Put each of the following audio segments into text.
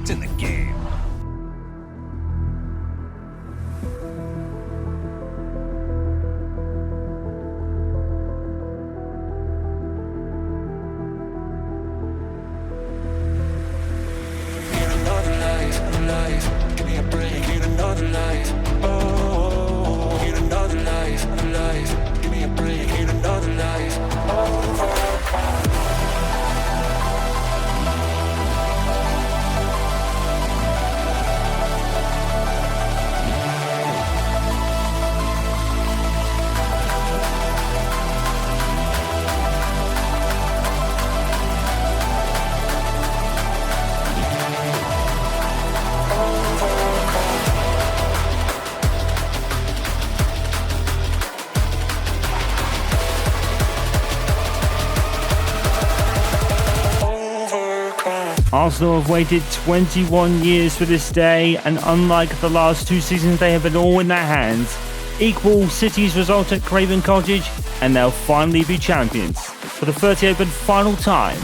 impact in the game. Give me a break, need another life. Oh, need another life. Give me a break, need another life. Arsenal have waited 21 years for this day, and unlike the last two seasons, they have been all in their hands. Equal City's result at Craven Cottage, and they'll finally be champions. For the 38th and final time,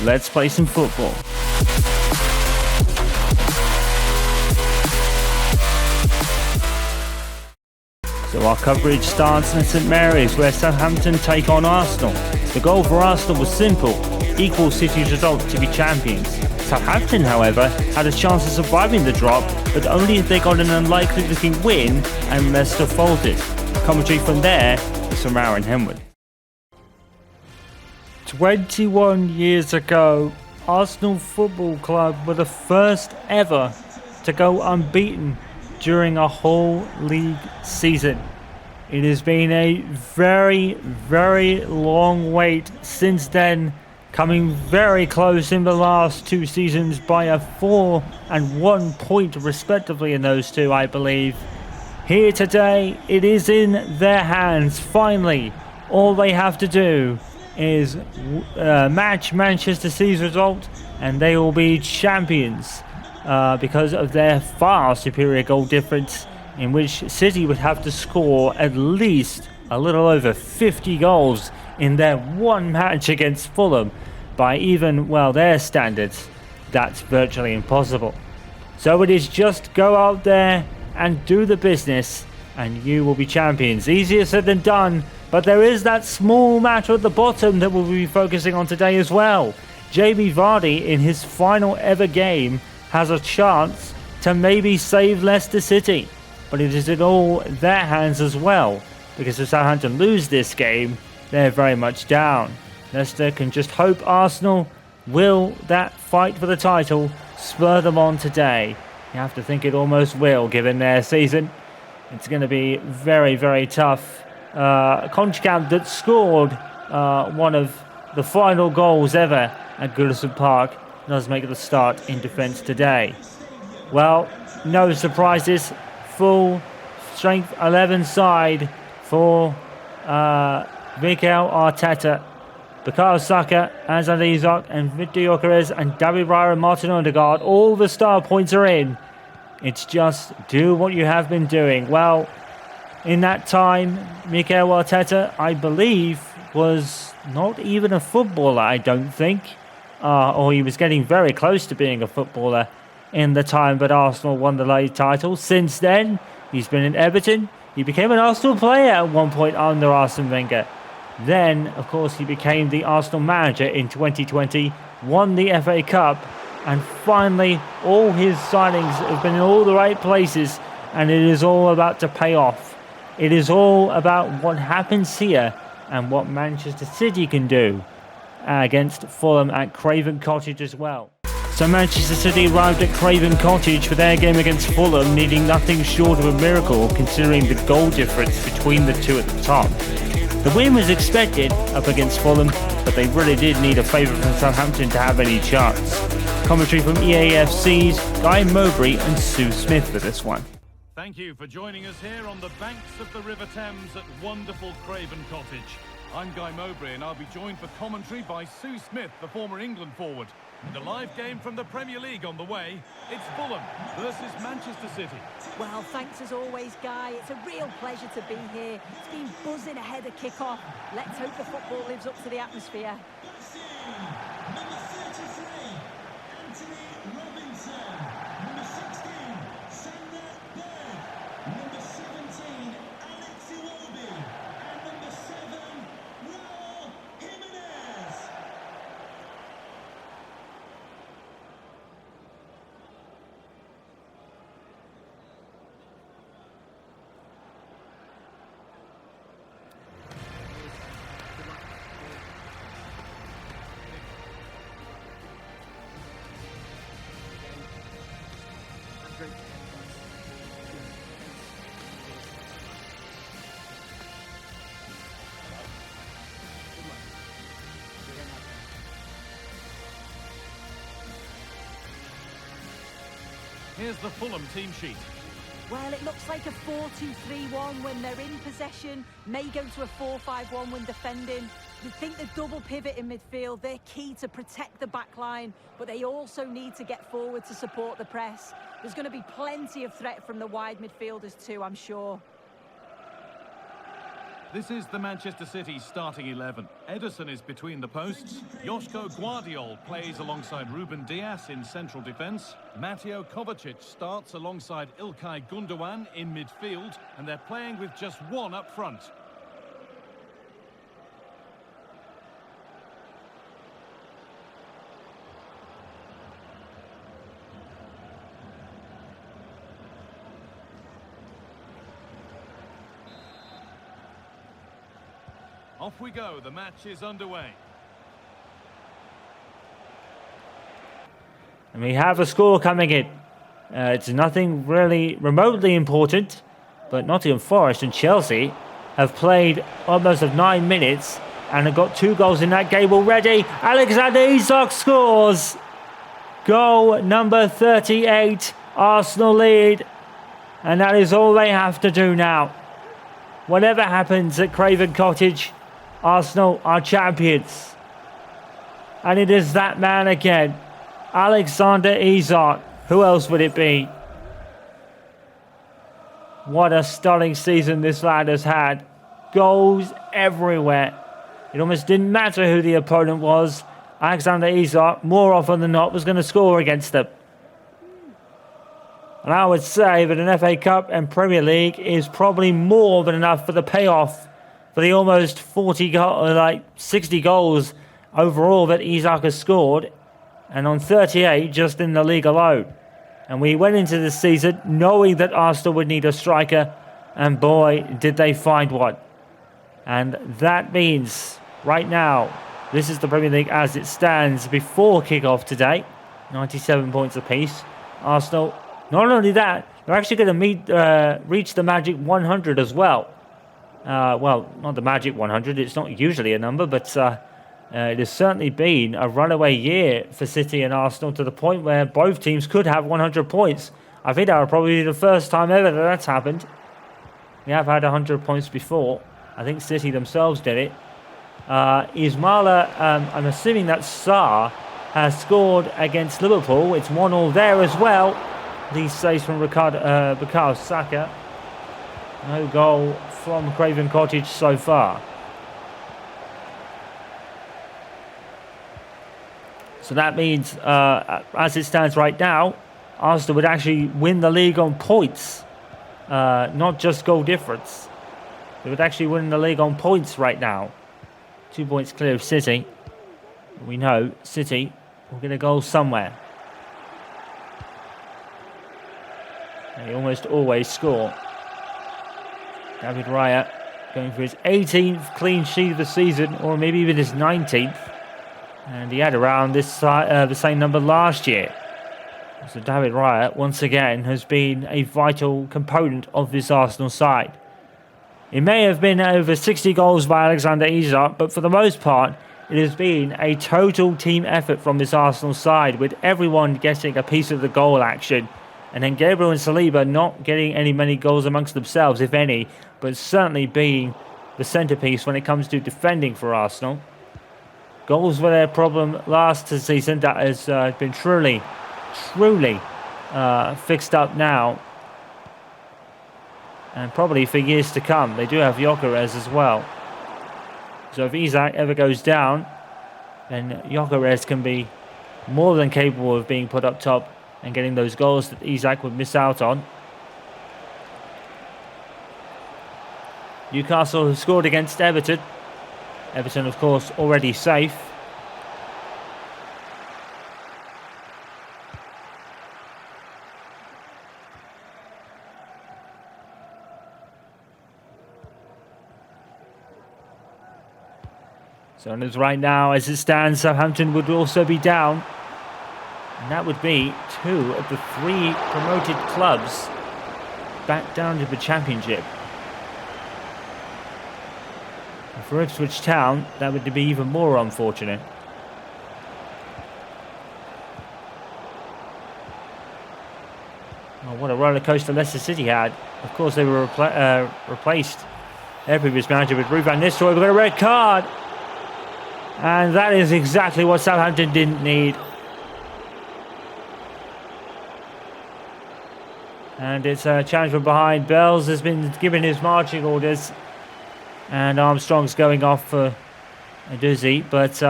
let's play some football. So our coverage starts in St Mary's, where Southampton take on Arsenal. The goal for Arsenal was simple: equal City's result to be champions. Southampton, however, had a chance of surviving the drop, but only if they got an unlikely looking win and Leicester folded. Commentary from there is from Aaron Henwood. 21 years ago, Arsenal Football Club were the first ever to go unbeaten during a whole league season. It has been a very, very long wait since then, coming very close in the last two seasons by a 4 and 1 point respectively in those two, I believe. Here today, it is in their hands, finally. All they have to do is match Manchester City's result, and they will be champions because of their far superior goal difference, in which City would have to score at least a little over 50 goals in their one match against Fulham. By even, well, their standards, that's virtually impossible. So it is just go out there and do the business, and you will be champions. Easier said than done, but there is that small matter at the bottom that we'll be focusing on today as well. Jamie Vardy, in his final ever game, has a chance to maybe save Leicester City. But it is in all their hands as well, because if Southampton lose this game, they're very much down. Leicester can just hope Arsenal will that fight for the title spur them on today. You have to think it almost will, given their season. It's going to be very, very tough. Conchcamp that scored one of the final goals ever at Goodison Park does make the start in defence today. Well, no surprises. Full strength 11 side for Mikel Arteta. Bukayo Saka, Azan Isak, and Victor Gyökeres, and David Raya and Martin Odegaard. All the star points are in. It's just do what you have been doing. Well, in that time, Mikel Arteta, I believe, was not even a footballer, I don't think. Or he was getting very close to being a footballer in the time that Arsenal won the league title. Since then, he's been in Everton. He became an Arsenal player at one point under Arsene Wenger. Then, of course, he became the Arsenal manager in 2020, won the FA Cup, and finally, all his signings have been in all the right places, and it is all about to pay off. It is all about what happens here and what Manchester City can do against Fulham at Craven Cottage as well. So Manchester City arrived at Craven Cottage for their game against Fulham, needing nothing short of a miracle considering the goal difference between the two at the top. The win was expected up against Fulham, but they really did need a favour from Southampton to have any chance. Commentary from EAFC's Guy Mowbray and Sue Smith for this one. Thank you for joining us here on the banks of the River Thames at wonderful Craven Cottage. I'm Guy Mowbray, and I'll be joined for commentary by Sue Smith, the former England forward. And a live game from the Premier League on the way. It's Fulham versus Manchester City. Well, thanks as always, Guy. It's a real pleasure to be here. It's been buzzing ahead of kick-off. Let's hope the football lives up to the atmosphere. Here's the Fulham team sheet. Well, it looks like a 4-2-3-1 when they're in possession. May go to a 4-5-1 when defending. You'd think the double pivot in midfield, they're key to protect the back line, but they also need to get forward to support the press. There's going to be plenty of threat from the wide midfielders too, I'm sure. This is the Manchester City starting 11. Ederson is between the posts. Joško Guardiol plays alongside Ruben Dias in central defence. Mateo Kovacic starts alongside Ilkay Gundogan in midfield, and they're playing with just one up front. Off we go, the match is underway. And we have a score coming in. It's nothing really remotely important, but Nottingham Forest and Chelsea have played almost of 9 minutes and have got 2 goals in that game already. Alexander Isak scores! Goal number 38, Arsenal lead. And that is all they have to do now. Whatever happens at Craven Cottage, Arsenal are champions. And it is that man again, Alexander Isak. Who else would it be? What a stunning season this lad has had. Goals everywhere. It almost didn't matter who the opponent was. Alexander Isak, more often than not, was going to score against them. And I would say that an FA Cup and Premier League is probably more than enough for the payoff for the almost 60 goals overall that Isak has scored, and on 38 just in the league alone. And we went into this season knowing that Arsenal would need a striker, and boy, did they find one. And that means right now, this is the Premier League as it stands before kick-off today, 97 points apiece. Arsenal, not only that, they're actually going to reach the magic 100 as well. Well, not the magic 100, it's not usually a number, but it has certainly been a runaway year for City and Arsenal to the point where both teams could have 100 points. I think that will probably be the first time ever that that's happened. We have had 100 points before. I think City themselves did it. Ismaila, I'm assuming that Sarr has scored against Liverpool. It's 1-1 there as well. These saves from Bukayo Saka. No goal from Craven Cottage so far. So that means, as it stands right now, Arsenal would actually win the league on points, not just goal difference. They would actually win the league on points right now. 2 points clear of City. We know City will get a goal somewhere. They almost always score. David Raya going for his 18th clean sheet of the season, or maybe even his 19th. And he had around this the same number last year. So David Raya, once again, has been a vital component of this Arsenal side. It may have been over 60 goals by Alexander Isak, but for the most part, it has been a total team effort from this Arsenal side, with everyone getting a piece of the goal action. And then Gabriel and Saliba not getting many goals amongst themselves, if any, but certainly being the centrepiece when it comes to defending for Arsenal. Goals were their problem last season. That has been truly fixed up now. And probably for years to come. They do have Gyökeres as well. So if Isak ever goes down, then Gyökeres can be more than capable of being put up top and getting those goals that Isak would miss out on. Newcastle have scored against Everton. Everton, of course, already safe. So right now, as it stands, Southampton would also be down. And that would be 2 of the 3 promoted clubs back down to the Championship. And for Ipswich Town, that would be even more unfortunate. Oh, what a roller coaster Leicester City had. Of course, they were replaced their previous manager with Ruud van Nistelrooy. We've got a red card. And that is exactly what Southampton didn't need. And it's a challenge from behind. Bells has been given his marching orders. And Armstrong's going off for a doozy. But,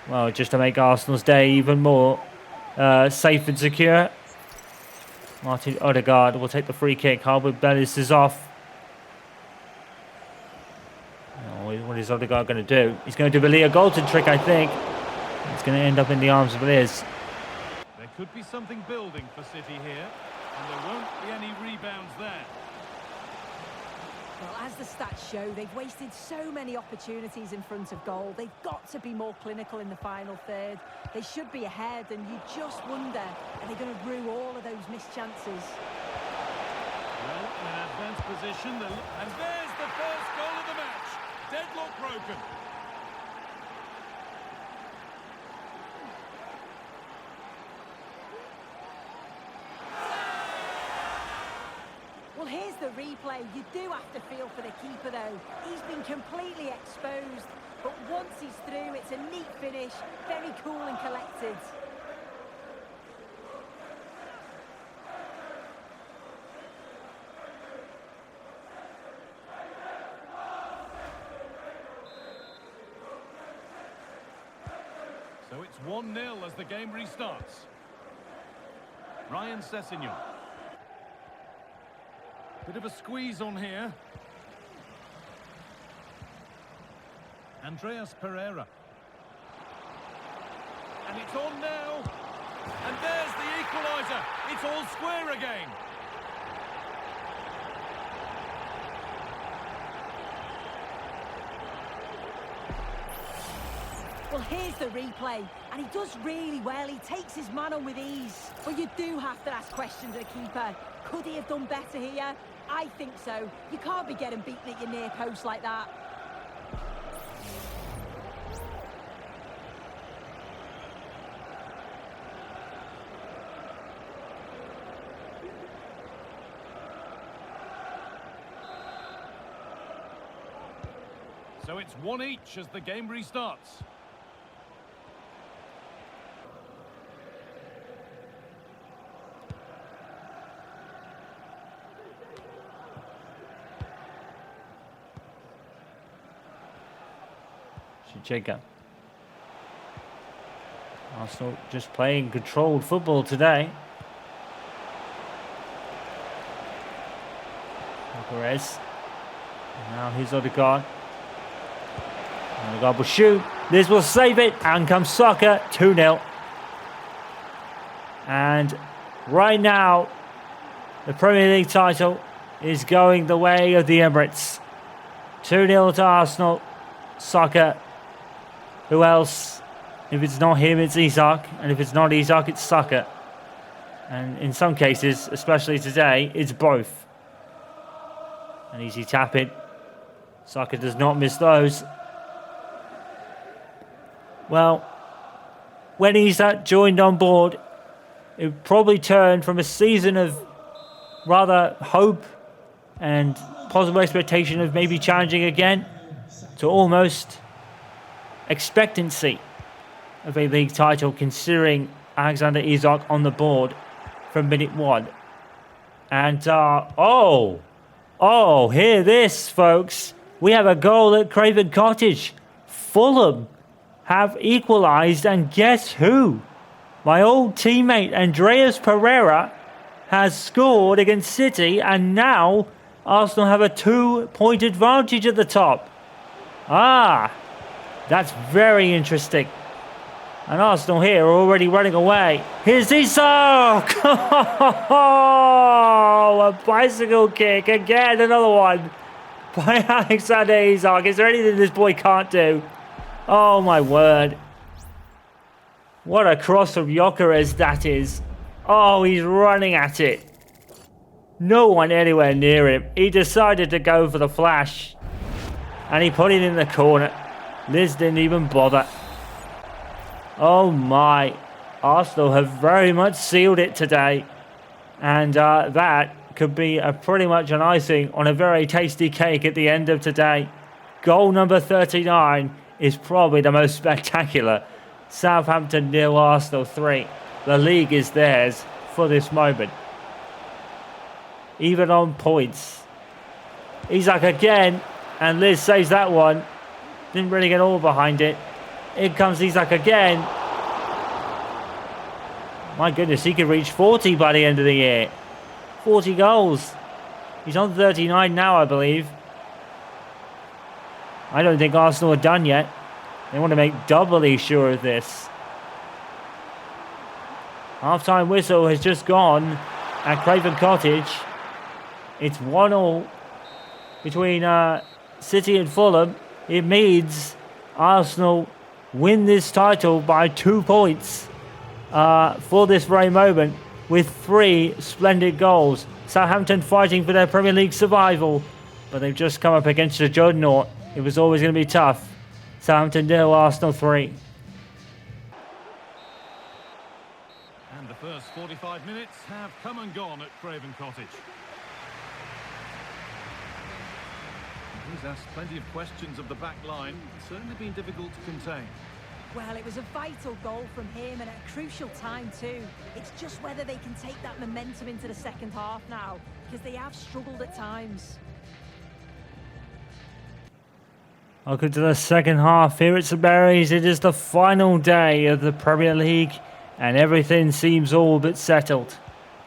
well, just to make Arsenal's day even more safe and secure. Martin Odegaard will take the free kick. Harwood Bellis is off. What is Odegaard going to do? He's going to do the Leo Golden trick, I think. It's going to end up in the arms of Liz. There could be something building for City here, and there won't be any rebounds there. Well, as the stats show, they've wasted so many opportunities in front of goal. They've got to be more clinical in the final third. They should be ahead, and you just wonder, are they going to rue all of those missed chances? Well, in an advanced position, and there's the first goal of the match. Deadlock broken. Well, here's the replay. You do have to feel for the keeper, though. He's been completely exposed, but once he's through, it's a neat finish, very cool and collected. So it's 1-0 as the game restarts. Ryan Sessegnon. Bit of a squeeze on here. Andreas Pereira. And it's on now. And there's the equaliser. It's all square again. Well, here's the replay, and he does really well. He takes his man on with ease. But you do have to ask questions of the keeper. Could he have done better here? I think so. You can't be getting beaten at your near post like that. So it's 1 each as the game restarts. Jacob. Arsenal just playing controlled football today. Perez. Now here's Odegaard. Odegaard will shoot. This will save it. And comes Saka. 2-0. And right now, the Premier League title is going the way of the Emirates. 2-0 to Arsenal. Saka. Who else? If it's not him, it's Isak. And if it's not Isak, it's Saka. And in some cases, especially today, it's both. An easy tap in. Saka does not miss those. Well, when Isak joined on board, it probably turned from a season of rather hope and possible expectation of maybe challenging again to almost expectancy of a league title, considering Alexander Isak on the board from minute 1. And, hear this, folks. We have a goal at Craven Cottage. Fulham have equalised, and guess who? My old teammate Andreas Pereira has scored against City, and now Arsenal have a 2-point advantage at the top. Ah, that's very interesting. And Arsenal here are already running away. Here's Isak! Oh, a bicycle kick again, another one by Alexander Isak. Is there anything this boy can't do? Oh my word. What a cross from Gyökeres that is. Oh, he's running at it. No one anywhere near him. He decided to go for the flash. And he put it in the corner. Liz didn't even bother. Oh my. Arsenal have very much sealed it today. And that could be pretty much an icing on a very tasty cake at the end of today. Goal number 39 is probably the most spectacular. Southampton 0, Arsenal 3. The league is theirs for this moment. Even on points. Isak again. And Liz saves that one. Didn't really get all behind it. In comes Isak again. My goodness, he could reach 40 by the end of the year. 40 goals. He's on 39 now, I believe. I don't think Arsenal are done yet. They want to make doubly sure of this. Half-time whistle has just gone at Craven Cottage. It's 1-1 between City and Fulham. It means Arsenal win this title by 2 points for this very moment with 3 splendid goals. Southampton fighting for their Premier League survival, but they've just come up against a juggernaut. It was always going to be tough. Southampton 0, Arsenal 3. And the first 45 minutes have come and gone at Craven Cottage. He's asked plenty of questions of the back line. It's certainly been difficult to contain. Well, it was a vital goal from him and at a crucial time too. It's just whether they can take that momentum into the second half now, because they have struggled at times. Welcome to the second half here at St Mary's. It is the final day of the Premier League and everything seems all but settled.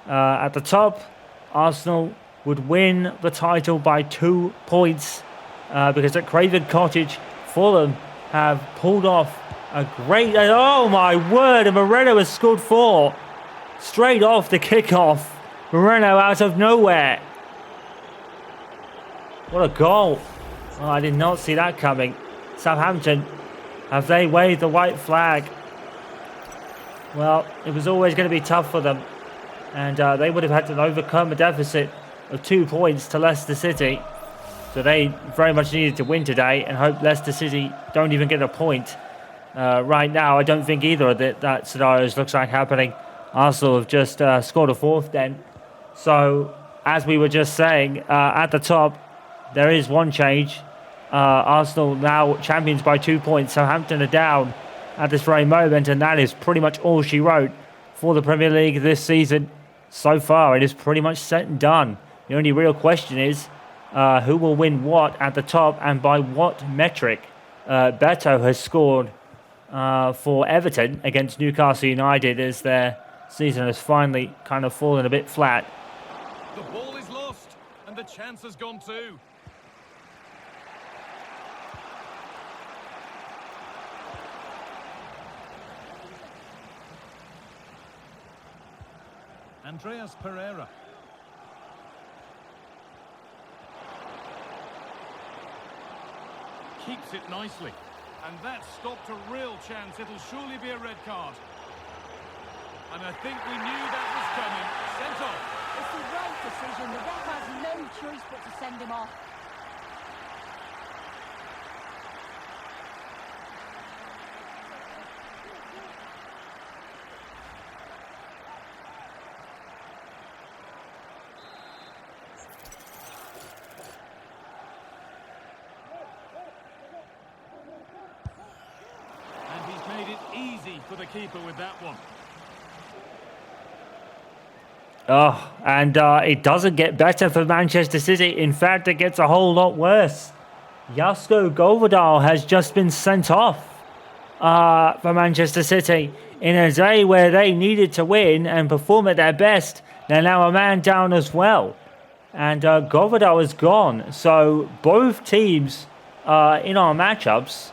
At the top, Arsenal would win the title by 2 points because at Craven Cottage, Fulham have pulled off a great... Oh my word, and Moreno has scored 4. Straight off the kickoff. Moreno out of nowhere. What a goal. Oh, I did not see that coming. Southampton, have they waved the white flag? Well, it was always going to be tough for them. And they would have had to overcome a deficit of 2 points to Leicester City. So they very much needed to win today and hope Leicester City don't even get a point. Right now, I don't think either of that scenarios looks like happening. Arsenal have just scored a 4th then. So, as we were just saying, at the top, there is one change. Arsenal now champions by 2 points. Southampton are down at this very moment, and that is pretty much all she wrote for the Premier League this season. So far, it is pretty much set and done. The only real question is who will win what at the top and by what metric. Beto has scored for Everton against Newcastle United as their season has finally kind of fallen a bit flat. The ball is lost and the chance has gone too. Andreas Pereira. Keeps it nicely. And that stopped a real chance. It'll surely be a red card. And I think we knew that was coming. Sent off. It's the right decision. The ref has no choice but to send him off. For the keeper with that one. Oh, and it doesn't get better for Manchester City. In fact, it gets a whole lot worse. Jasko Govedal has just been sent off. for Manchester City. In a day where they needed to win and perform at their best, they're now a man down as well. And Govedal is gone. So both teams in our matchups,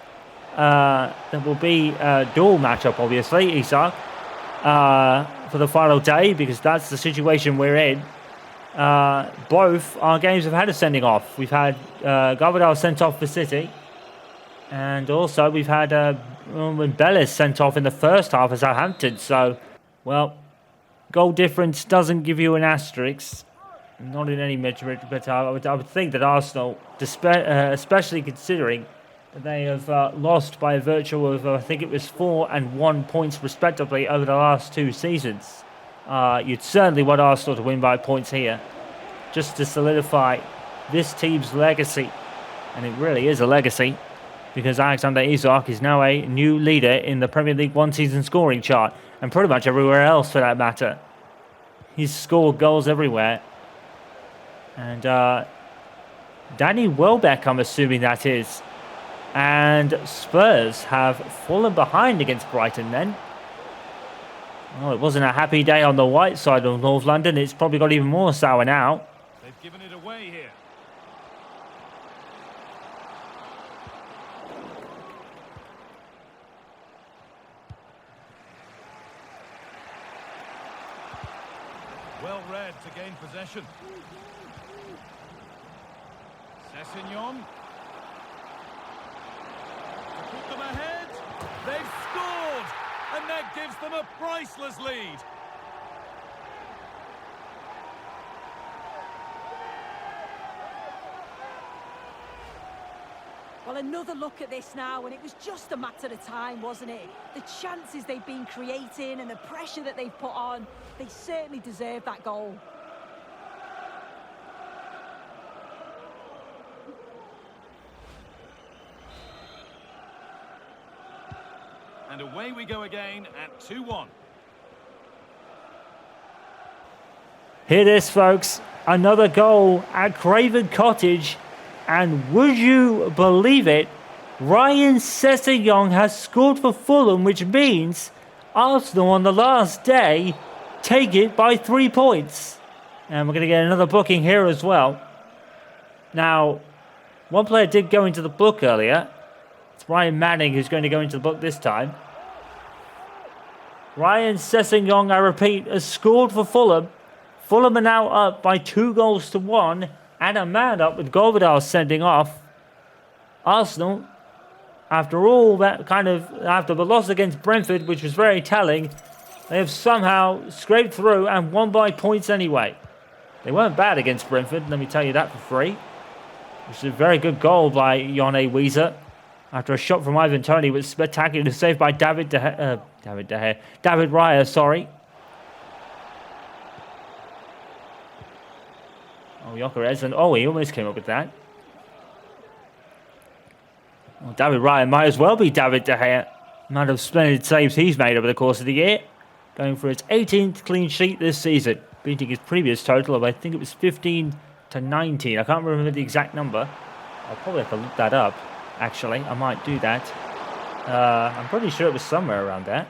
there will be a dual matchup, obviously, Isak, for the final day, because that's the situation we're in. Both our games have had a sending off. We've had Govedal sent off for City. And also we've had Bellis sent off in the first half for Southampton. So, well, goal difference doesn't give you an asterisk. Not in any metric, but I would think that Arsenal, especially considering that they have lost by virtue of, I think it was 4 and 1 points respectively over the last 2 seasons. You'd certainly want Arsenal to win by points here, just to solidify this team's legacy. And it really is a legacy, because Alexander Isak is now a new leader in the Premier League one-season scoring chart, and pretty much everywhere else for that matter. He's scored goals everywhere. And Danny Welbeck, I'm assuming that is. And Spurs have fallen behind against Brighton then. Well, it wasn't a happy day on the white side of North London. It's probably got even more sour now. They've given it away here. Well read to gain possession. Sessegnon. To put them ahead. They've scored! And that gives them a priceless lead. Well, another look at this now, and it was just a matter of time, wasn't it? The chances they've been creating and the pressure that they've put on, they certainly deserve that goal. And away we go again at 2-1. Hear this, folks. Another goal at Craven Cottage. And would you believe it? Ryan Sessegnon has scored for Fulham, which means Arsenal on the last day take it by 3 points. And we're going to get another booking here as well. Now, one player did go into the book earlier. It's Ryan Manning who's going to go into the book this time. Ryan Sessegnon, I repeat, has scored for Fulham. Fulham are now up by 2-1 and a man up with Govedal sending off. Arsenal, after all that after the loss against Brentford, which was very telling, they have somehow scraped through and won by points anyway. They weren't bad against Brentford, let me tell you that for free. Which is a very good goal by Jon Weezer. After a shot from Ivan Toney was spectacular, saved by David Raya, sorry. Oh, Gyökeres, and he almost came up with that. Well, David Raya might as well be David De Gea. Amount of splendid saves he's made over the course of the year. Going for his 18th clean sheet this season, beating his previous total of, I think it was 15 to 19. I can't remember the exact number. I'll probably have to look that up. Actually, I might do that. I'm pretty sure it was somewhere around there.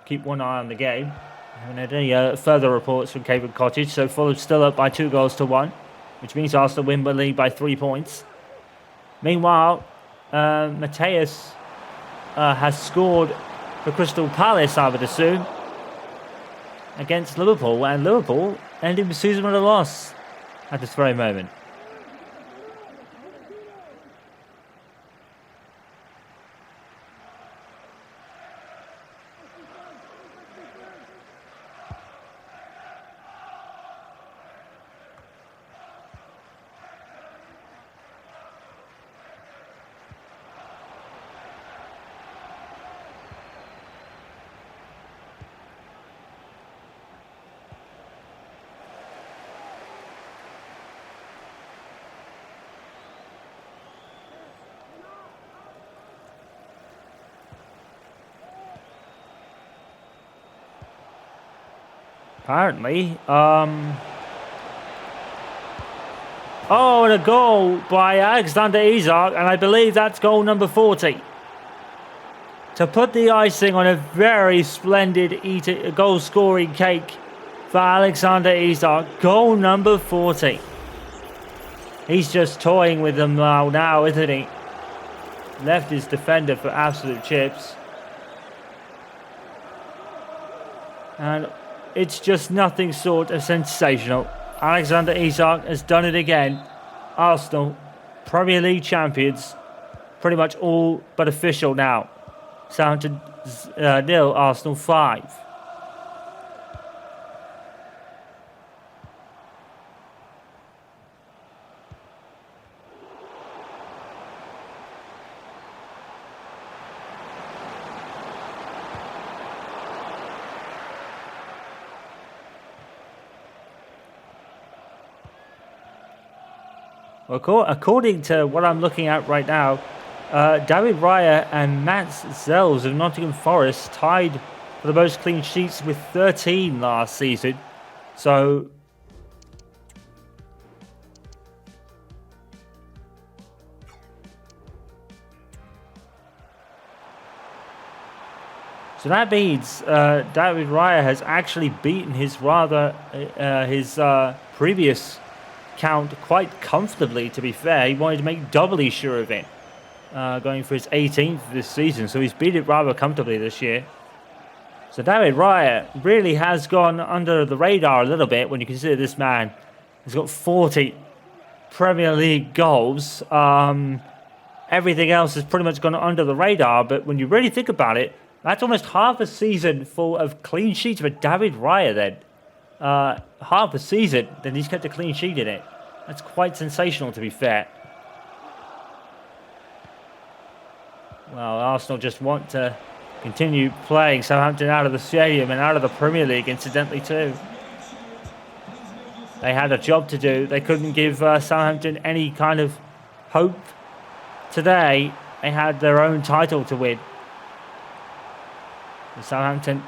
Keep one eye on the game. I haven't had any further reports from Craven Cottage, so Fulham's still up by 2-1, which means Arsenal win the league by 3 points. Meanwhile, Mateus has scored for Crystal Palace, I would assume, against Liverpool, and Liverpool ending the season with a loss at this very moment. Apparently, Oh, and a goal by Alexander Isak, and I believe that's goal number 40. To put the icing on a very splendid goal-scoring cake for Alexander Isak, goal number 40. He's just toying with them now, isn't he? Left his defender for absolute chips. And it's just nothing short of sensational. Alexander Isak has done it again. Arsenal, Premier League champions, pretty much all but official now. Southampton 0, Arsenal 5. Well, according to what I'm looking at right now, David Raya and Mats Zels of Nottingham Forest tied for the most clean sheets with 13 last season. So that means David Raya has actually beaten his previous count quite comfortably, to be fair. He wanted to make doubly sure of it, going for his 18th this season, so he's beat it rather comfortably this year. So David Raya really has gone under the radar a little bit when you consider this man has got 40 Premier League goals. Everything else has pretty much gone under the radar, but when you really think about it, that's almost half a season full of clean sheets for David Raya then. Half a season, then he's kept a clean sheet in it. That's quite sensational, to be fair. Well, Arsenal just want to continue playing Southampton out of the stadium and out of the Premier League, incidentally, too. They had a job to do. They couldn't give Southampton any kind of hope today. They had their own title to win. Southampton,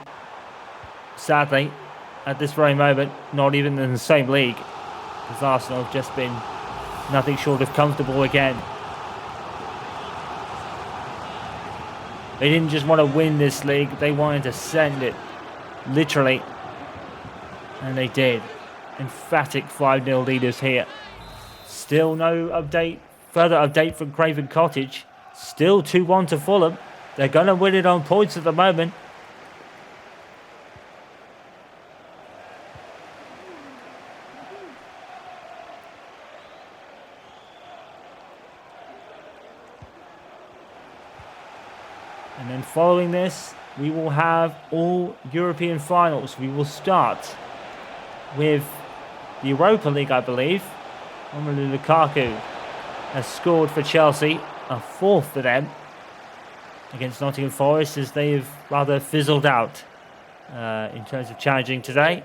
sadly, at this very moment, not even in the same league, because Arsenal have just been nothing short of comfortable again. They didn't just want to win this league, they wanted to send it, literally. And they did. Emphatic 5-0 leaders here. Still no further update from Craven Cottage. Still 2-1 to Fulham. They're going to win it on points at the moment. And then following this, we will have all European finals. We will start with the Europa League, I believe. Romelu Lukaku has scored for Chelsea, a fourth for them against Nottingham Forest, as they've rather fizzled out in terms of challenging today.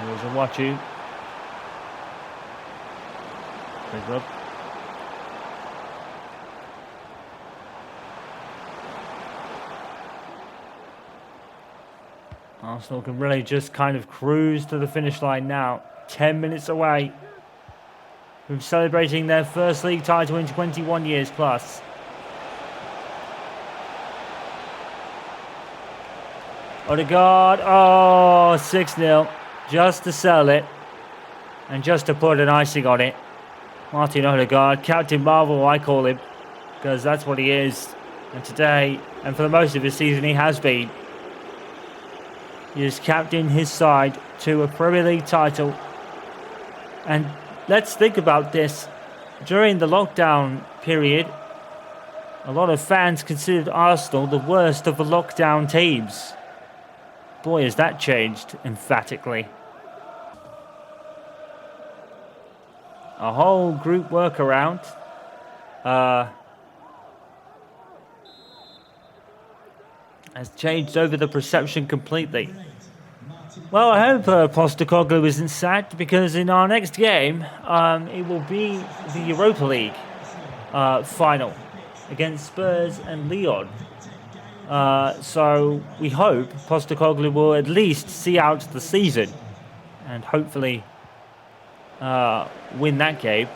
Here's a Wachu. Big rub. Arsenal can really just kind of cruise to the finish line now. 10 minutes away from celebrating their first league title in 21 years plus. Odegaard, 6-0. Just to sell it. And just to put an icing on it. Martin Odegaard, Captain Marvel, I call him. Because that's what he is. And today, and for the most of his season, he has been. He has captained his side to a Premier League title. And let's think about this. During the lockdown period, a lot of fans considered Arsenal the worst of the lockdown teams. Boy, has that changed emphatically. A whole group workaround. Has changed over the perception completely. Well, I hope Postecoglou isn't sacked, because in our next game, it will be the Europa League. final against Spurs and Lyon. So we hope Postecoglou will at least see out the season and hopefully win that game.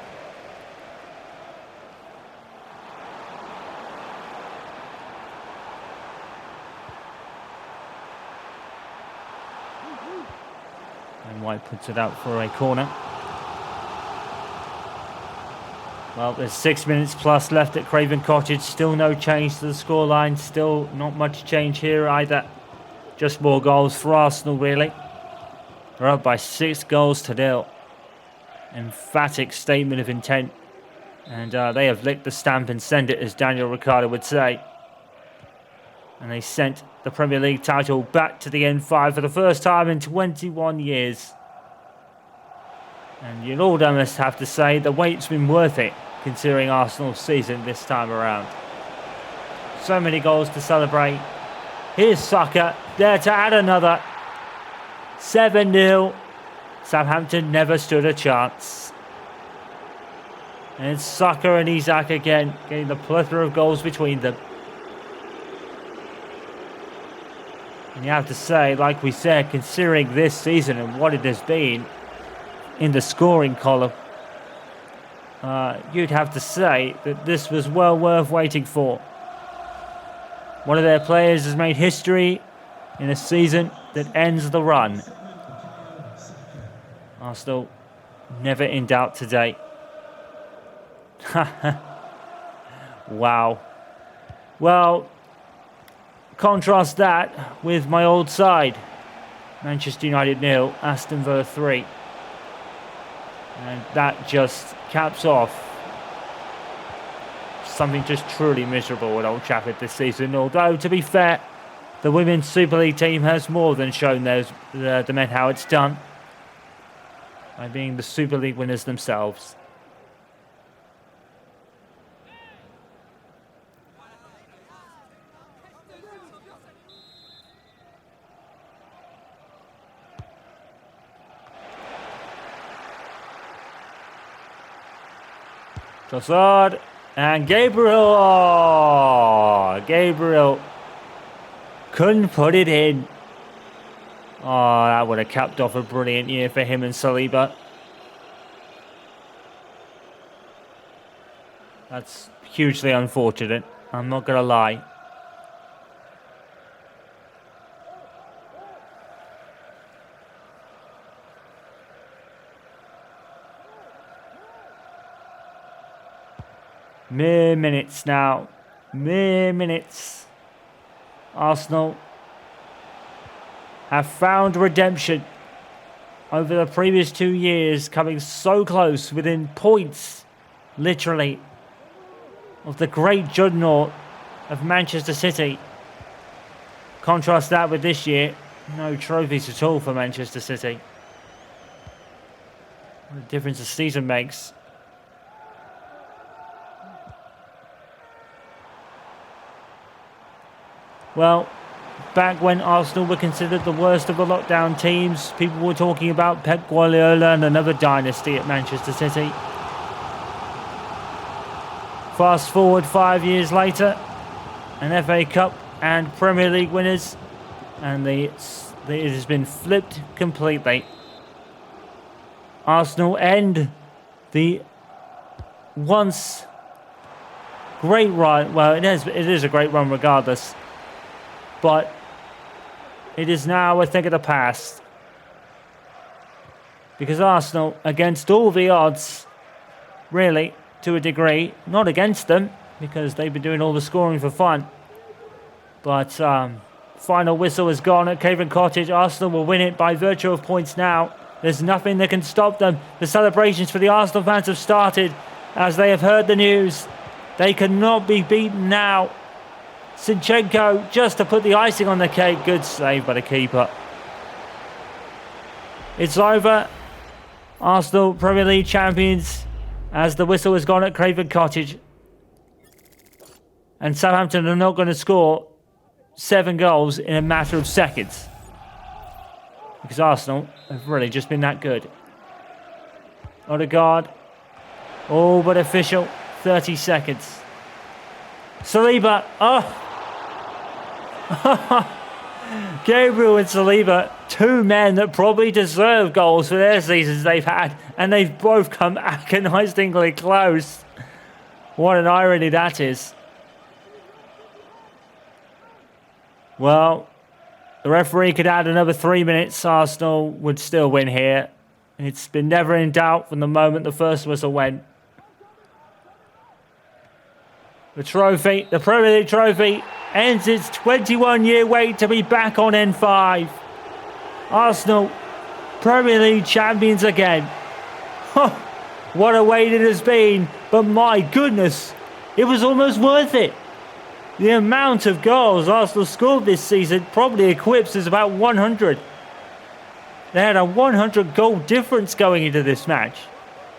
And White puts it out for a corner. Well, there's 6 minutes plus left at Craven Cottage. Still no change to the scoreline. Still not much change here either. Just more goals for Arsenal, really. They're up by 6 goals to 0. Emphatic statement of intent. And they have licked the stamp and sent it, as Daniel Ricciardo would say. And they sent the Premier League title back to the N5 for the first time in 21 years. And you'd almost have to say the wait's been worth it, considering Arsenal's season this time around. So many goals to celebrate. Here's Saka, there to add another. 7-0. Southampton never stood a chance. And it's Saka and Isak again, getting the plethora of goals between them. And you have to say, like we said, considering this season and what it has been in the scoring column, you'd have to say that this was well worth waiting for. One of their players has made history in a season that ends the run. Arsenal never in doubt today. Wow. Well, contrast that with my old side. Manchester United 0, Aston Villa 3. And that just caps off something just truly miserable at Old Trafford this season. Although, to be fair, the Women's Super League team has more than shown the men how it's done by being the Super League winners themselves. Trossard and Gabriel. Oh, Gabriel couldn't put it in. Oh, that would have capped off a brilliant year for him and Saliba. That's hugely unfortunate, I'm not going to lie. Mere minutes now. Mere minutes. Arsenal have found redemption over the previous 2 years, coming so close, within points, literally, of the great juggernaut of Manchester City. Contrast that with this year. No trophies at all for Manchester City. What a difference a season makes. Well, back when Arsenal were considered the worst of the lockdown teams, people were talking about Pep Guardiola and another dynasty at Manchester City. Fast forward 5 years later, an FA Cup and Premier League winners, and it has been flipped completely. Arsenal end the once great run. Well, it is a great run regardless. But it is now a thing of the past. Because Arsenal, against all the odds, really, to a degree, not against them, because they've been doing all the scoring for fun. But final whistle has gone at Craven Cottage. Arsenal will win it by virtue of points now. There's nothing that can stop them. The celebrations for the Arsenal fans have started as they have heard the news. They cannot be beaten now. Zinchenko just to put the icing on the cake. Good save by the keeper. It's over. Arsenal Premier League champions as the whistle has gone at Craven Cottage. And Southampton are not going to score 7 goals in a matter of seconds. Because Arsenal have really just been that good. Odegaard. All but official. 30 seconds. Saliba. Oh. Gabriel and Saliba, two men that probably deserve goals for their seasons they've had, and they've both come agonizingly close. What an irony that is. Well, the referee could add another 3 minutes. Arsenal would still win here. It's been never in doubt from the moment the first whistle went. The trophy, the Premier League trophy, ends its 21-year wait to be back on N5. Arsenal, Premier League champions again. What a wait it has been, but my goodness, it was almost worth it. The amount of goals Arsenal scored this season probably eclipses about 100. They had a 100 goal difference going into this match.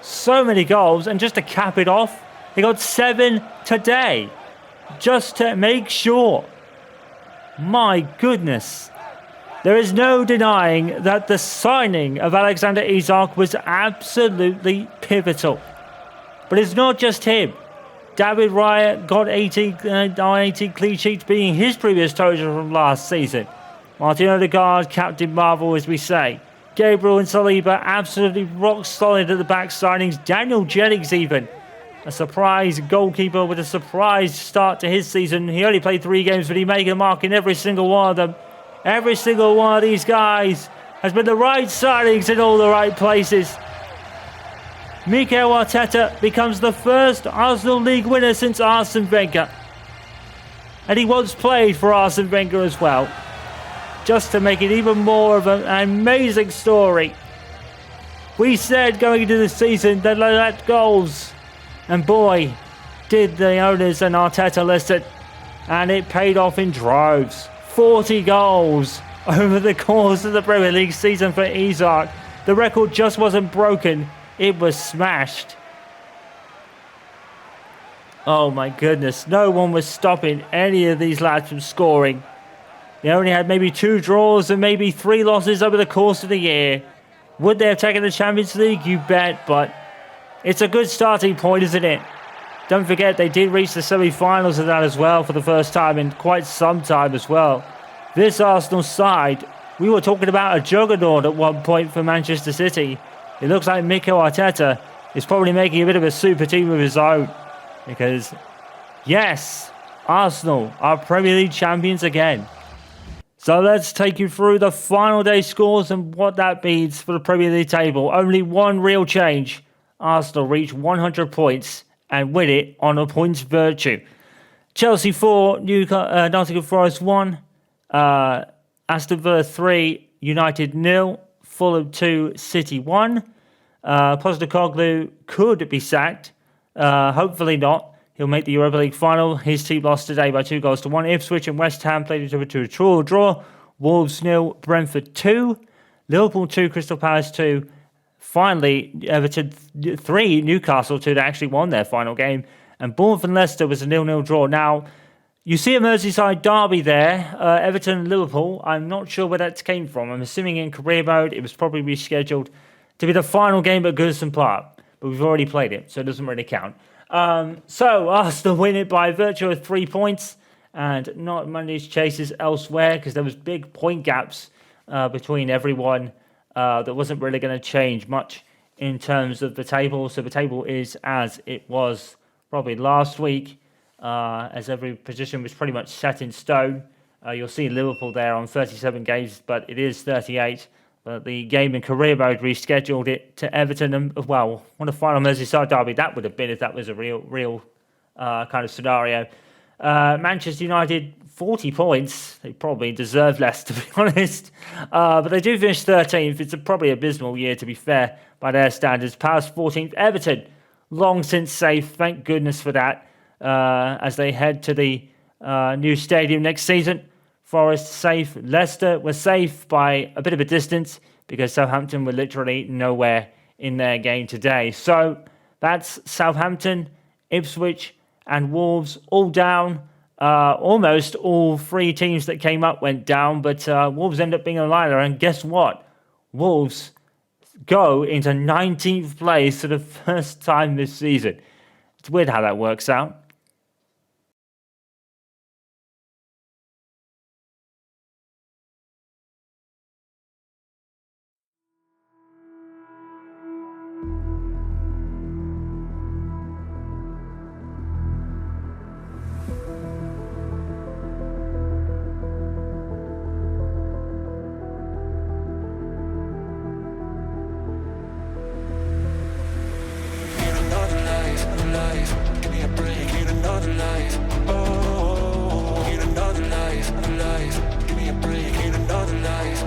So many goals, and just to cap it off, they got 7 today. Just to make sure. My goodness. There is no denying that the signing of Alexander Isak was absolutely pivotal. But it's not just him. David Raya got 18 clean sheets, being his previous total from last season. Martin Odegaard, Captain Marvel, as we say. Gabriel and Saliba absolutely rock solid at the back signings. Daniel Jennings even. A surprise goalkeeper with a surprise start to his season. He only played 3 games, but he made a mark in every single one of them. Every single one of these guys has been the right signings in all the right places. Mikel Arteta becomes the first Arsenal League winner since Arsene Wenger. And he once played for Arsene Wenger as well. Just to make it even more of an amazing story. We said going into the season that they lacked goals. And boy, did the owners and Arteta listen. And it paid off in droves. 40 goals over the course of the Premier League season for Isak. The record just wasn't broken. It was smashed. Oh my goodness. No one was stopping any of these lads from scoring. They only had maybe 2 draws and maybe 3 losses over the course of the year. Would they have taken the Champions League? You bet, but it's a good starting point, isn't it? Don't forget they did reach the semi-finals of that as well for the first time in quite some time as well. This Arsenal side, we were talking about a juggernaut at one point for Manchester City. It looks like Mikel Arteta is probably making a bit of a super team of his own. Because, yes, Arsenal are Premier League champions again. So let's take you through the final day scores and what that means for the Premier League table. Only one real change. Arsenal reach 100 points and win it on a points virtue. Chelsea 4, Nottingham Forest 1, Aston Villa 3, United 0, Fulham 2, City 1. Postecoglou could be sacked. Hopefully not. He'll make the Europa League final. His team lost today by 2-1. Ipswich and West Ham played each other to a draw. Wolves 0, Brentford 2, Liverpool 2, Crystal Palace 2. Finally, Everton 3, Newcastle 2 that actually won their final game. And Bournemouth and Leicester was a 0-0 draw. Now, you see a Merseyside derby there, Everton and Liverpool. I'm not sure where that came from. I'm assuming in career mode it was probably rescheduled to be the final game at Goodison Park. But we've already played it, so it doesn't really count. So Arsenal win it by virtue of 3 points. And not many chases elsewhere because there was big point gaps between everyone. That wasn't really going to change much in terms of the table. So the table is as it was probably last week, as every position was pretty much set in stone. You'll see Liverpool there on 37 games, but it is 38. But the game in career mode rescheduled it to Everton. And, well, what a final Merseyside derby that would have been if that was a real kind of scenario. Manchester United, 40 points. They probably deserve less, to be honest. But they do finish 13th. It's probably abysmal year, to be fair, by their standards. Palace 14th. Everton, long since safe. Thank goodness for that. As they head to the new stadium next season. Forest safe. Leicester were safe by a bit of a distance because Southampton were literally nowhere in their game today. So that's Southampton, Ipswich, and Wolves all down. Almost all 3 teams that came up went down, but Wolves end up being a liner. And guess what? Wolves go into 19th place for the first time this season. It's weird how that works out. Need another life. Give me a break. Need another life. Oh, need another life. Give me a break. Need another life.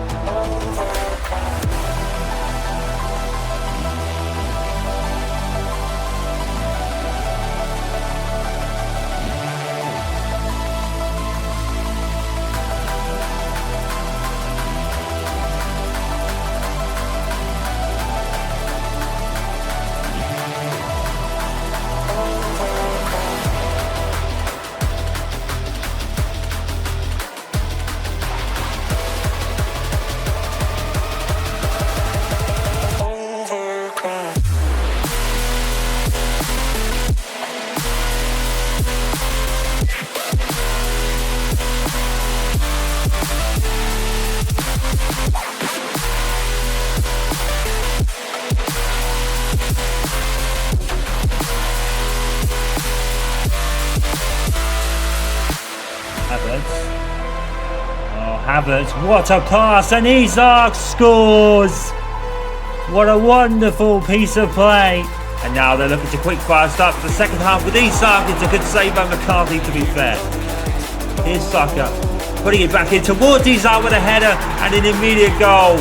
Havertz, what a pass, and Isak scores! What a wonderful piece of play. And now they're looking to quick fire start for the second half with Isak. It's a good save by McCarthy, to be fair. Here's Saka, putting it back in towards Isak with a header and an immediate goal.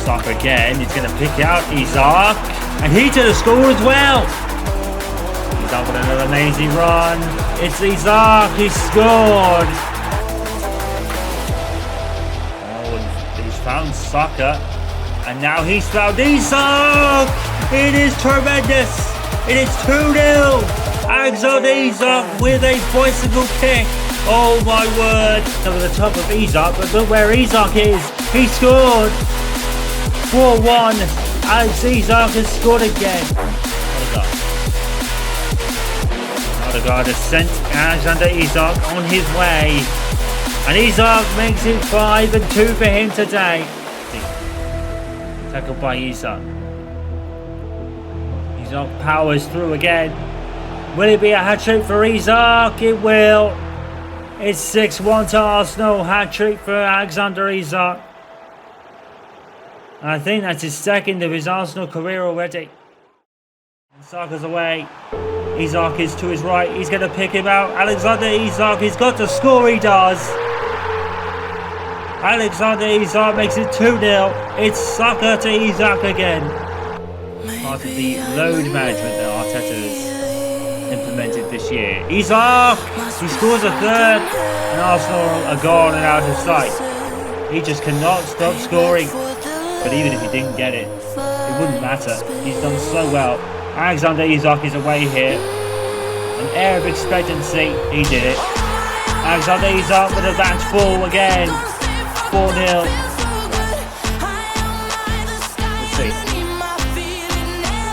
Saka again, he's going to pick out Isak, and he to the score as well. Isak with another amazing run. It's Isak, he scored. Found Saka, and now he's found Isak. It is tremendous. It is 2-0. Alexander Isak with a bicycle kick. Oh my word. Over the top of Isak, but look where Isak is. He scored. 4-1. Alex Isak has scored again. Odegaard has sent Alexander Isak on his way. And Isak makes it 5-2 for him today. Tackled by Isak. Isak powers through again. Will it be a hat-trick for Isak? It will. It's 6-1 to Arsenal. Hat-trick for Alexander Isak. And I think that's his second of his Arsenal career already. And Saka's away. Isak is to his right. He's going to pick him out. Alexander Isak, he's got to score. He does. Alexander Isak makes it 2-0. It's Saka to Isak again. Part of the load management that Arteta has implemented this year. Isak! He scores a third, and Arsenal are gone and out of sight. He just cannot stop scoring. But even if he didn't get it, it wouldn't matter. He's done so well. Alexander Isak is away here. An air of expectancy. He did it. Alexander Isak with a match ball again. 4-0. Let's see.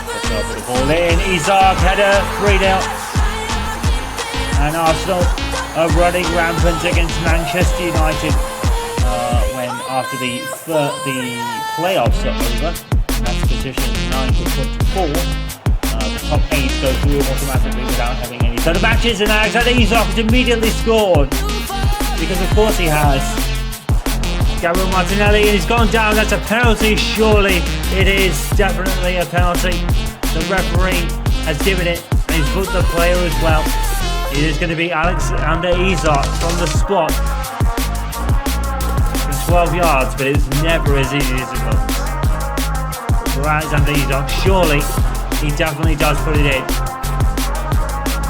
Let's go for the ball in. Isak header, 3-0. And Arsenal are running rampant against Manchester United when after the playoffs are over. That's position 9 to 24. The top 8 go through automatically without having any further matches, and Alexander Isak has immediately scored because of course he has. Gabriel Martinelli, and he's gone down. That's a penalty, surely. It is definitely a penalty. The referee has given it, and he's put the player as well. It is going to be Alexander Isak from the spot. From 12 yards, but it's never as easy as it looks. For Alexander Isak, surely he definitely does put it in.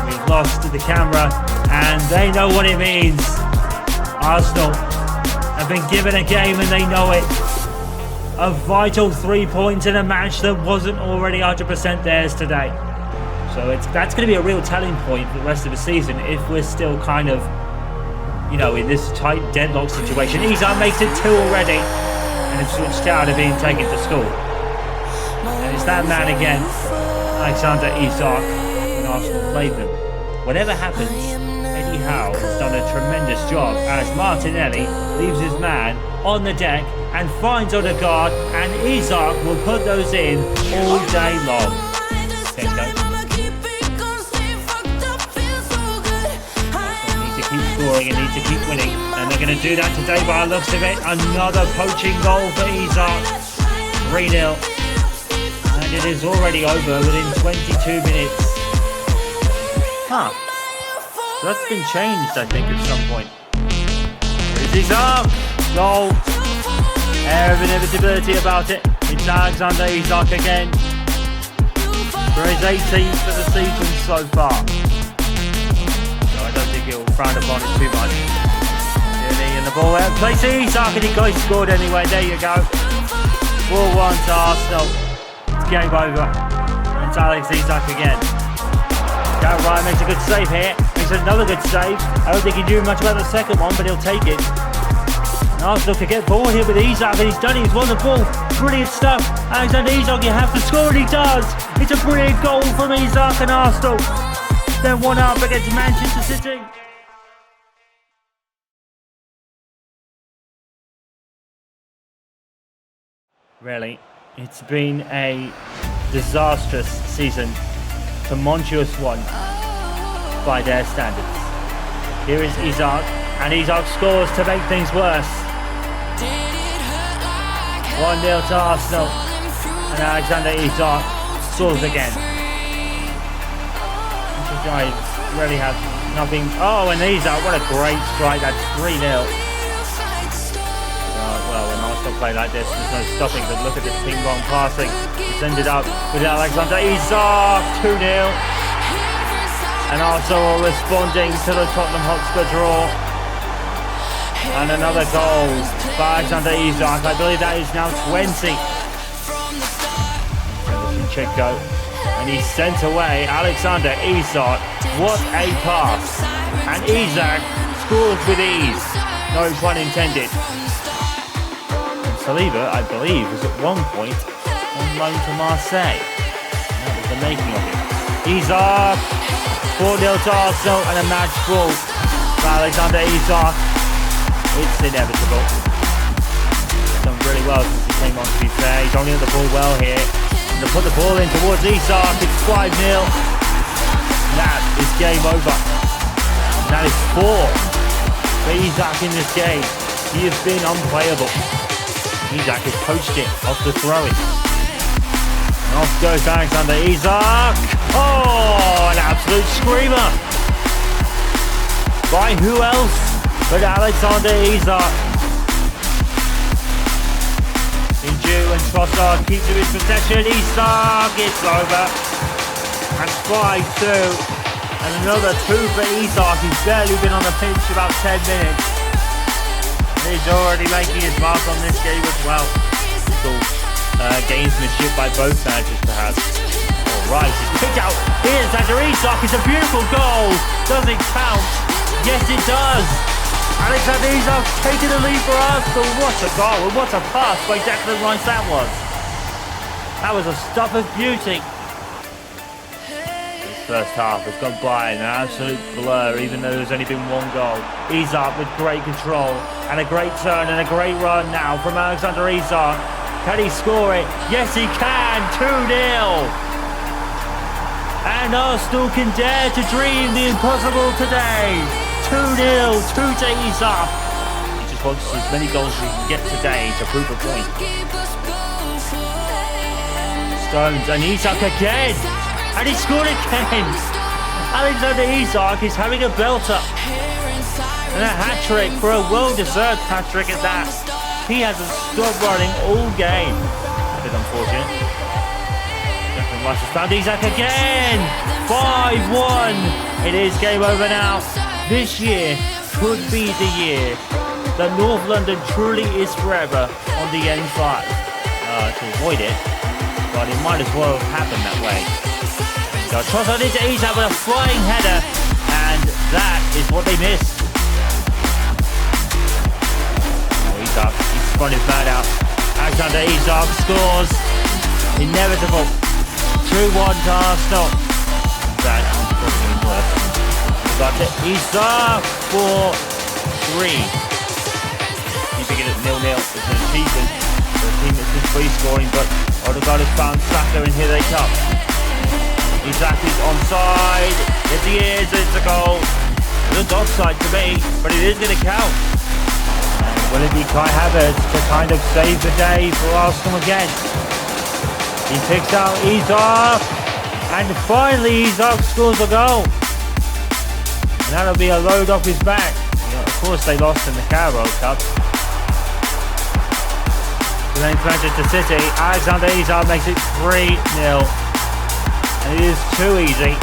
We've lost the camera, and they know what it means. Arsenal have been given a game and they know it. A vital 3 points in a match that wasn't already 100% theirs today. So that's going to be a real telling point for the rest of the season if we're still kind of, in this tight deadlock situation. Isak makes it 2 already, and it's switched out of being taken to school. And it's that man again, Alexander Isak. Arsenal played them. Whatever happens, Eddie Howe has done a tremendous job as Martinelli leaves his man on the deck and finds Odegaard, and Isak will put those in all day long. Okay, go. Need to keep scoring and need to keep winning, and they're going to do that today by the looks of it. Another poaching goal for Isak. 3-0. And it is already over within 22 minutes. Huh. So that's been changed, I think, at some point. Here's Isak! Goal! Air of inevitability about it. It's Alexander Isak again. For his 18th for the season so far. So I don't think he'll frown upon it too much. Nearly in the ball out. Place Isak, and he scored anyway. There you go. 4-1 to Arsenal. It's game over. It's Alex Isak again. Gareth Ryan makes a good save here. Makes another good save. I don't think he knew much about the second one, but he'll take it. And Arsenal could get forward here with Isak, and he's done it. He's won the ball. Brilliant stuff. Alexander Isak, you have to score, and he does. It's a brilliant goal from Isak and Arsenal. They're 1 up against Manchester City. Really, it's been a disastrous season. Tumultuous one by their standards. Here is Isak, and Isak scores to make things worse. 1-0 to Arsenal, and Alexander Isak scores again. This guy really has nothing. Oh, and Isak, what a great strike! That's 3-0. Well, when Arsenal play like this, there's no stopping. But look at this ping-pong passing. It's ended up with Alexander Isak, 2-0. And Arsenal responding to the Tottenham Hotspur draw. And another goal by Alexander Isak. I believe that is now 20. Chico, and he's sent away. Alexander Isak. What a pass! And Isak scores with ease. No pun intended. Saliba, I believe, was at one point on loan to Marseille. And that was the making of it. Isak, 4-0 to Arsenal, and a match ball for Alexander Isak. It's inevitable. He's done really well since he came on, to be fair. He's only at the ball well here. And to put the ball in towards Isak, it's 5-0. That is game over. And that is 4 for Isak in this game. He has been unplayable. Isak has coached it off the throw-in. And off goes Alexander Isak. Oh, an absolute screamer. By who else but Alexander Isak. Inju and Trossard keep to his possession. Isak, it's over. That's 5-2. And another 2 for Isak. He's barely been on the pitch about 10 minutes. He's already making his mark on this game as well. Gamesmanship by both managers, perhaps. Alright, it's picked out. Here's Alexander Isak. It's a beautiful goal. Does it count? Yes, it does. Alexander Isak taking the lead for Arsenal. What a goal and what a pass by Declan Rice that was. That was a stuff of beauty. First half has gone by in an absolute blur, even though there's only been 1 goal. Isak with great control and a great turn and a great run now from Alexander Isak. Can he score it? Yes, he can. 2-0. And Arsenal can dare to dream the impossible today. 2-0, 2 to Isak. He just wants as many goals as he can get today to prove a point. Stones and Isak again. And he scored again! Alexander Isak is having a belter. And a hat-trick for a well-deserved hat-trick at that. He hasn't stopped running all game. A bit unfortunate. Declan Rice has found Isak again! 5-1! It is game over now. This year could be the year that North London truly is forever on the N5. To avoid it, but it might as well have happened that way. So Trossard into Isak with a flying header, and that is what they missed. Oh, Isak, he's spun his man out. Alexander Isak scores. Inevitable. 2-1 to Arsenal. Isak. Probably worse. Got it. Isak for 3. Keeping it at 0-0 is an achievement for a team that's been free scoring, but Odegaard has found Saka and here they come. Isak is onside. Yes, he is. It's a goal. It looks offside to me, but it is going to count. And will it be Kai Havertz to kind of save the day for Arsenal again? He picks out Isak, and finally Isak scores a goal. And that'll be a load off his back. Of course, they lost in the Carabao Cup. Against Manchester City, Alexander Isak makes it 3-0. And it is too easy.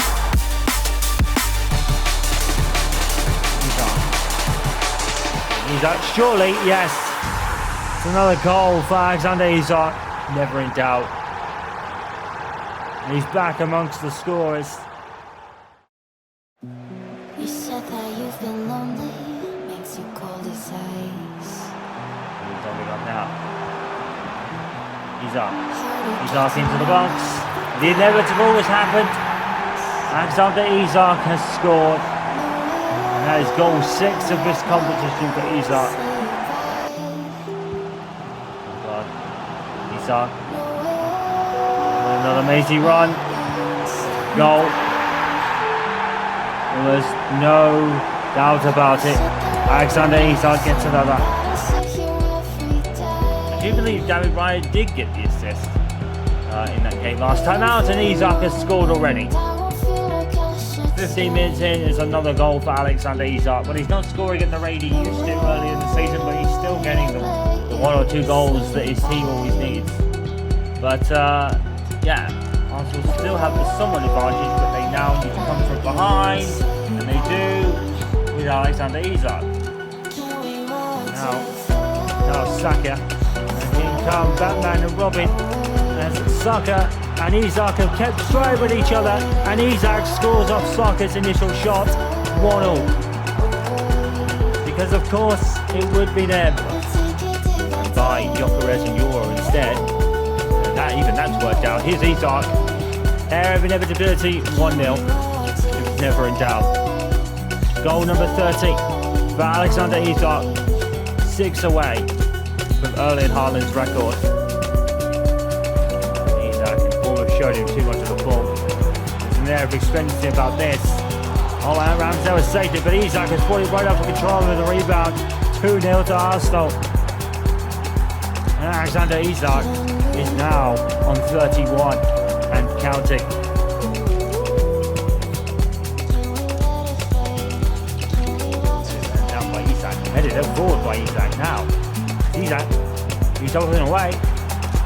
Isak, surely, yes. It's another goal for Alexander Isak. Never in doubt. And he's back amongst the scorers. You said that you've been lonely, makes you cold as ice. He's on it up now. Isak into the box. The inevitable has happened. Alexander Isak has scored. And that is goal 6 of this competition for Isak. Isak. Another mazy run. Goal. There was no doubt about it. Alexander Isak gets another. I do believe David Raya did get the assist in that game last time out, and Isak has scored already. 15 minutes in is another goal for Alexander Isak, but he's not scoring at the rate he used to earlier in the season, but he's still getting the 1 or 2 goals that his team always needs. But yeah, Arsenal still have the somewhat advantage, but they now need to come from behind, and they do with Alexander Isak. Now Saka, and in come Batman and Robin. As Saka and Isak have kept stride with each other, and Isak scores off Saka's initial shot, 1-0. Because of course it would be them by Gyökeres and Euro instead. And that's worked out. Here's Isak. Air of inevitability, 1-0. It's never in doubt. Goal number 30 for Alexander Isak. 6 away from Erling Haaland's record. Showed him too much of the ball. There's an air of expectancy about this. Oh, and Ramsdale has saved it, but Isak has brought it right up for control with the rebound. 2-0 to Arsenal. And Alexander Isak is now on 31 and counting. And down by Isak. Headed up forward by Isak now. Isak, he's opening away.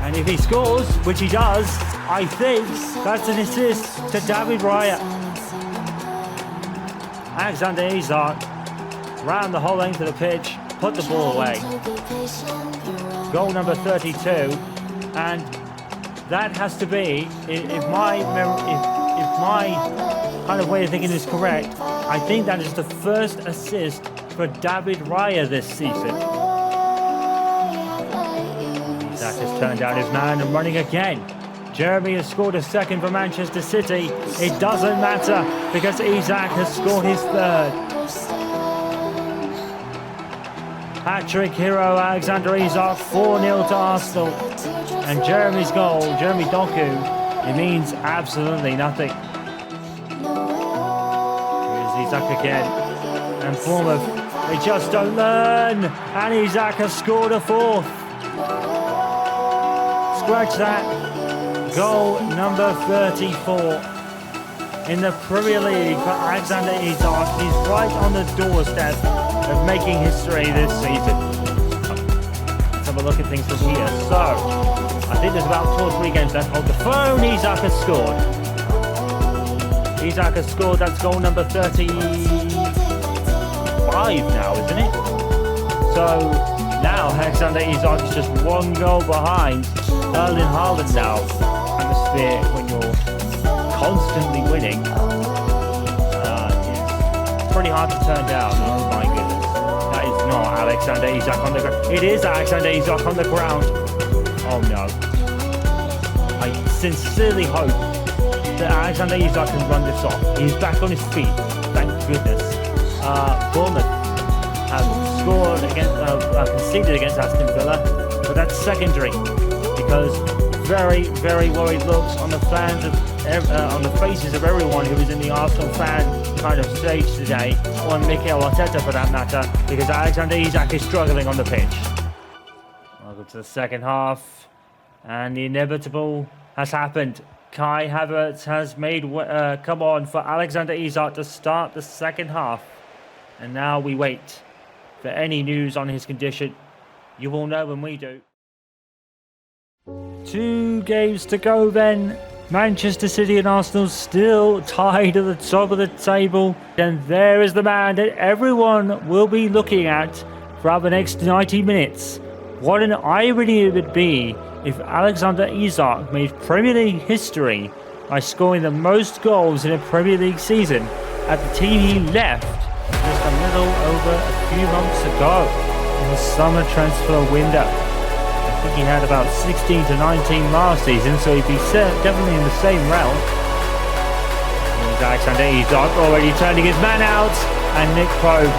And if he scores, which he does, I think that's an assist to David Raya. Alexander Isak ran the whole length of the pitch, put the ball away. Goal number 32, and that has to be, if my kind of way of thinking is correct, I think that is the first assist for David Raya this season. Isak has turned out his man and running again. Jeremy has scored a second for Manchester City. It doesn't matter because Isak has scored his third. Hat-trick hero Alexander Isak, 4-0 to Arsenal. And Jeremy's goal, Jeremy Doku, it means absolutely nothing. Here's Isak again. And Bournemouth, they just don't learn. And Isak has scored a 4th. Scratch that. Goal number 34 in the Premier League for Alexander Isak. He's right on the doorstep of making history this season. Let's have a look at things from here. So, I think there's about 2 or 3 games left. Hold the phone. Isak has scored. Isak has scored. That's goal number 35 now, isn't it? So, now Alexander Isak is just 1 goal behind Erling Haaland now. Atmosphere when you're constantly winning is pretty hard to turn down. Oh my goodness. That is not Alexander Isak on the ground. It is Alexander Isak on the ground. Oh no. I sincerely hope that Alexander Isak can run this off. He's back on his feet, thank goodness. Bournemouth have scored against, conceded against Aston Villa, but that's secondary because very, very worried looks on the fans of on the faces of everyone who was in the Arsenal fan kind of stage today, or Mikel Arteta for that matter, because Alexander Isak is struggling on the pitch. Welcome to the second half, and the inevitable has happened. Kai Havertz has made come on for Alexander Isak to start the second half, and now we wait for any news on his condition. You will know when we do. 2 games to go then. Manchester City and Arsenal still tied at the top of the table. And there is the man that everyone will be looking at throughout the next 90 minutes. What an irony it would be if Alexander Isak made Premier League history by scoring the most goals in a Premier League season at the team he left just a little over a few months ago in the summer transfer window. I think he had about 16 to 19 last season, so he'd be definitely in the same realm. Here's Alexander Isak already turning his man out, and Nick Pope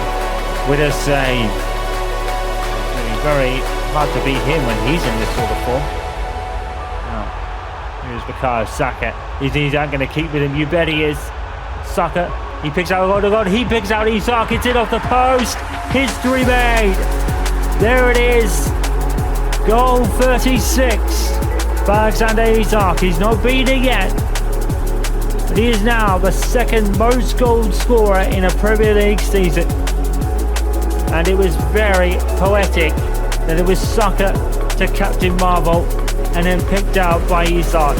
with a save. It's going to be very hard to beat him when he's in this sort of form. Now, here's Bukayo Saka. Is Isak going to keep with him? You bet he is. Saka, he picks out Odegaard, he picks out Isak, it's in off the post. History made. There it is. Goal 36 for Alexander Isak. He's not beaten yet, but he is now the second most goal scorer in a Premier League season. And it was very poetic that it was Saka to Captain Marvel and then picked out by Isak.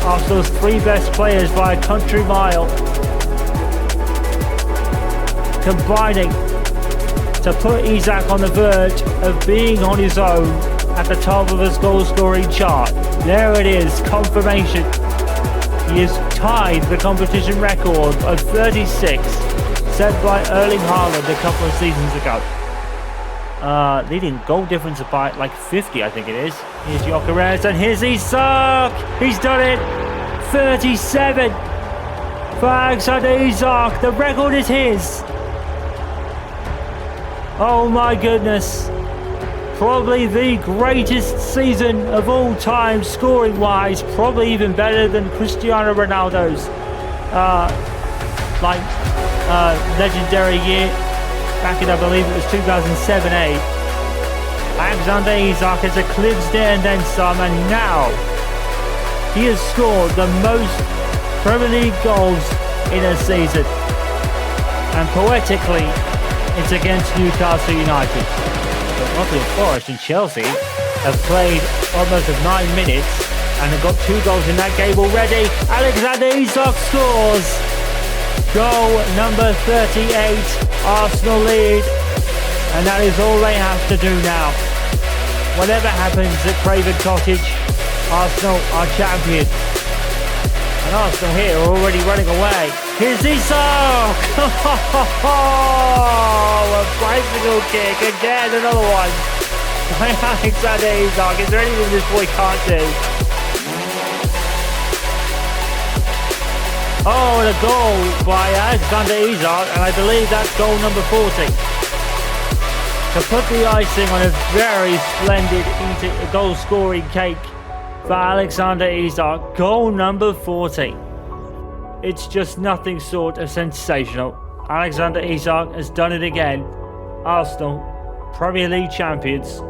Arsenal's 3 best players by a country mile combining to put Isak on the verge of being on his own at the top of his goal-scoring chart. There it is, confirmation. He has tied the competition record of 36 set by Erling Haaland a couple of seasons ago. Leading goal difference by like 50, I think it is. Here's Gyökeres and here's Isak. He's done it. 37 for Alexander Isak. The record is his. Oh my goodness. Probably the greatest season of all time scoring wise. Probably even better than Cristiano Ronaldo's legendary year back in, I believe it was 2007-8. Alexander Isak has eclipsed it and then some, and now he has scored the most Premier League goals in a season. And poetically, it's against Newcastle United. But Nottingham Forest and Chelsea have played almost 9 minutes and have got 2 goals in that game already. Alexander Isak scores! Goal number 38, Arsenal lead. And that is all they have to do now. Whatever happens at Craven Cottage, Arsenal are champions. And Arsenal here are already running away. Here's Isak! Oh, a bicycle kick again, another one. By Alexander Isak. Is there anything this boy can't do? Oh, and a goal by Alexander Isak, and I believe that's goal number 40. To put the icing on a very splendid goal-scoring cake for Alexander Isak, goal number 40. It's just nothing short of sensational. Alexander Isak has done it again. Arsenal, Premier League champions.